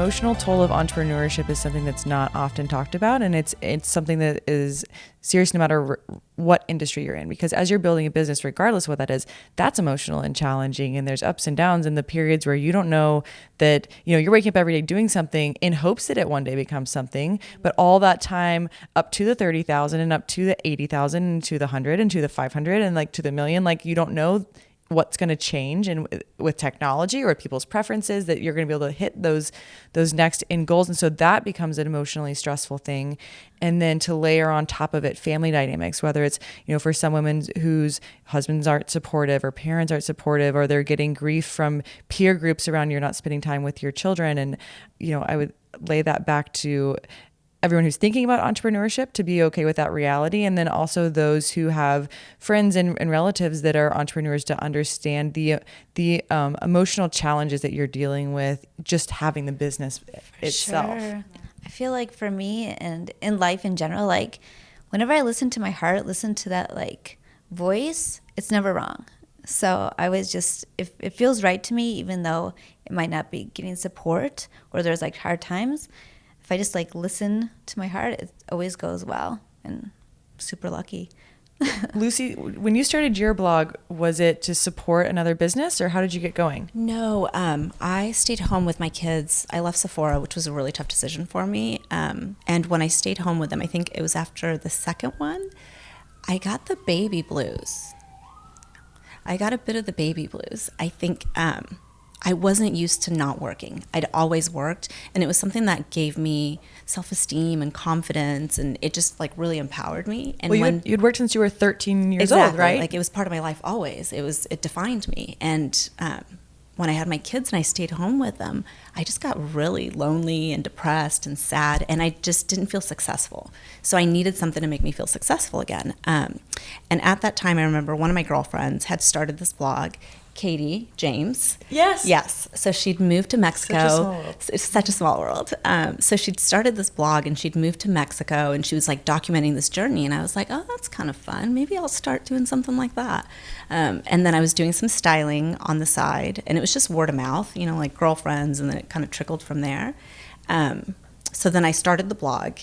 emotional toll of entrepreneurship is something that's not often talked about, and it's something that is serious no matter what industry you're in, because as you're building a business, regardless of what that is, that's emotional and challenging, and there's ups and downs, and the periods where you don't know that, you're waking up every day doing something in hopes that it one day becomes something, but all that time up to the 30,000 and up to the 80,000 and to the 100 and to the 500 and like to the million, like you don't know what's going to change and with technology or people's preferences that you're going to be able to hit those next end goals. And so that becomes an emotionally stressful thing. And then to layer on top of it, family dynamics, whether it's, for some women whose husbands aren't supportive or parents aren't supportive, or they're getting grief from peer groups around you're not spending time with your children. And, I would lay that back to everyone who's thinking about entrepreneurship to be okay with that reality. And then also those who have friends and relatives that are entrepreneurs to understand the emotional challenges that you're dealing with just having the business itself. Sure. I feel like for me and in life in general, like whenever I listen to my heart, listen to that like voice, it's never wrong. So I was just, if it feels right to me, even though it might not be getting support or there's like hard times, if I just like listen to my heart, it always goes well, and super lucky. Lucy, when you started your blog, was it to support another business, or how did you get going? No, I stayed home with my kids. I left Sephora, which was a really tough decision for me. And when I stayed home with them, I think it was after the second one, I got the baby blues. I got a bit of the baby blues. I think I wasn't used to not working. I'd always worked, and it was something that gave me self-esteem and confidence, and it just like really empowered me. And well, you'd worked since you were 13 years exactly, old, right? Like it was part of my life always. It defined me. And when I had my kids and I stayed home with them, I just got really lonely and depressed and sad, and I just didn't feel successful. So I needed something to make me feel successful again. And at that time, I remember one of my girlfriends had started this blog, Katie James. Yes. So she'd moved to Mexico. It's such a small world. So she'd started this blog and she'd moved to Mexico, and she was like documenting this journey. And I was like, oh, that's kind of fun. Maybe I'll start doing something like that. And then I was doing some styling on the side, and it was just word of mouth, like girlfriends, and then it kind of trickled from there. So then I started the blog.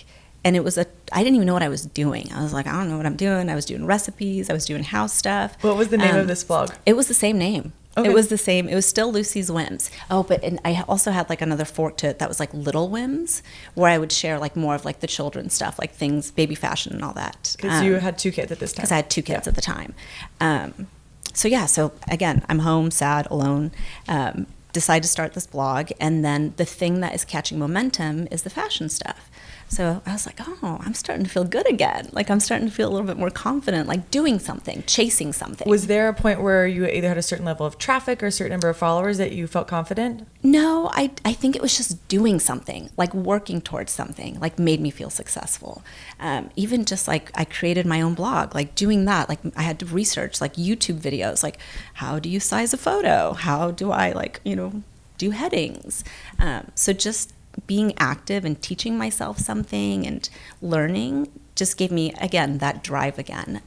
And I didn't even know what I was doing. I was like, I don't know what I'm doing. I was doing recipes. I was doing house stuff. What was the name of this blog? It was the same name. Okay. It was the same. It was still Lucy's Whims. And I also had like another fork to it that was like Little Whims, where I would share like more of like the children's stuff, like things, baby fashion and all that. Because you had 2 kids at this time. Because I had 2 kids at the time. So again, I'm home, sad, alone. Decide to start this blog. And then the thing that is catching momentum is the fashion stuff. So I was like, oh, I'm starting to feel good again. Like I'm starting to feel a little bit more confident, like doing something, chasing something. Was there a point where you either had a certain level of traffic or a certain number of followers that you felt confident? No, I think it was just doing something, like working towards something, like made me feel successful. Even just like I created my own blog, like doing that, like I had to research like YouTube videos, like how do you size a photo? How do I do headings? So just being active and teaching myself something and learning just gave me, again, that drive again.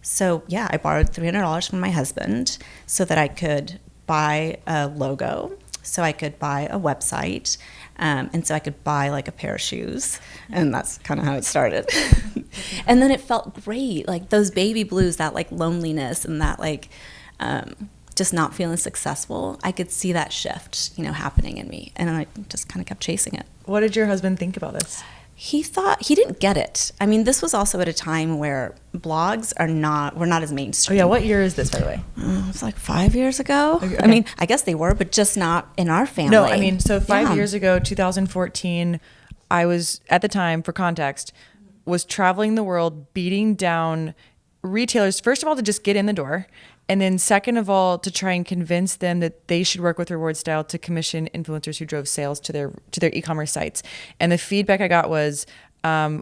So yeah, I borrowed $300 from my husband so that I could buy a logo, so I could buy a website, and so I could buy like a pair of shoes. And that's kind of how it started. And then it felt great, like those baby blues, that like loneliness and that like just not feeling successful, I could see that shift, happening in me. And I just kind of kept chasing it. What did your husband think about this? He didn't get it. I mean, this was also at a time where blogs were not as mainstream. Oh yeah, what year is this, by the way? It was like 5 years ago. Okay. I mean, I guess they were, but just not in our family. No, I mean, so 5 years ago, 2014, I was, at the time, for context, was traveling the world, beating down retailers, first of all, to just get in the door. And then second of all, to try and convince them that they should work with Reward Style to commission influencers who drove sales to their e-commerce sites. And the feedback I got was,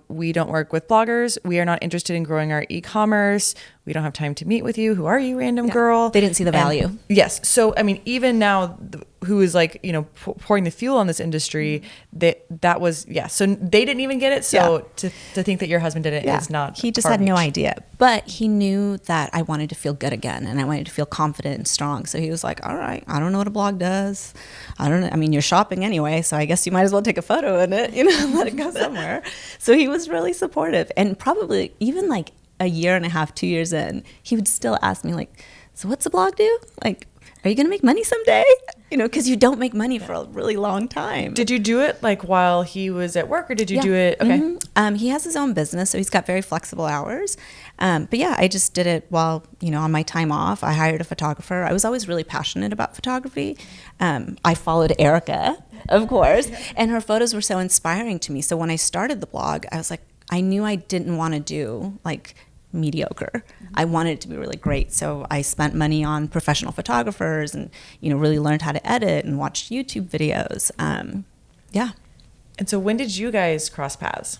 we don't work with bloggers. We are not interested in growing our e-commerce. We don't have time to meet with you. Who are you, random girl? They didn't see the value. Yes. So, I mean, even now, who is like, you know, pouring the fuel on this industry, that was, so they didn't even get it. So to think that your husband did it is not, he just had no idea, but he knew that I wanted to feel good again and I wanted to feel confident and strong. So he was like, all right, I don't know what a blog does. I don't know. I mean, you're shopping anyway, so I guess you might as well take a photo in it, you know, let it go somewhere. So he was really supportive, and probably even like a year and a half, 2 years in, he would still ask me like, so what's a blog do? Like, are you going to make money someday? You know, because you don't make money for a really long time. Did you do it like while he was at work, or did you do it? Okay. Mm-hmm. He has his own business, so he's got very flexible hours. But yeah, I just did it while, you know, on my time off. I hired a photographer. I was always really passionate about photography. I followed Erica, of course, and her photos were so inspiring to me. So when I started the blog, I was like, I knew I didn't want to do like mediocre. I wanted it to be really great. So I spent money on professional photographers and, you know, really learned how to edit and watched YouTube videos. Yeah. And so when did you guys cross paths?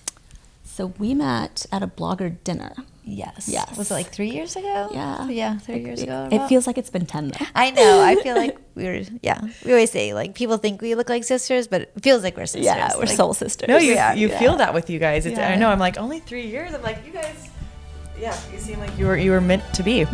So we met at a blogger dinner. Yes. Yes. Was it like 3 years ago? Yeah. So yeah, 3 years ago. It feels like it's been 10 though. I know. I feel like we always say like people think we look like sisters, but it feels like we're sisters. Yeah, we're like, soul sisters. No, you feel that with you guys. It's, Yeah. I know. I'm like, only 3 years. I'm like, you guys, you seem like you were meant to be.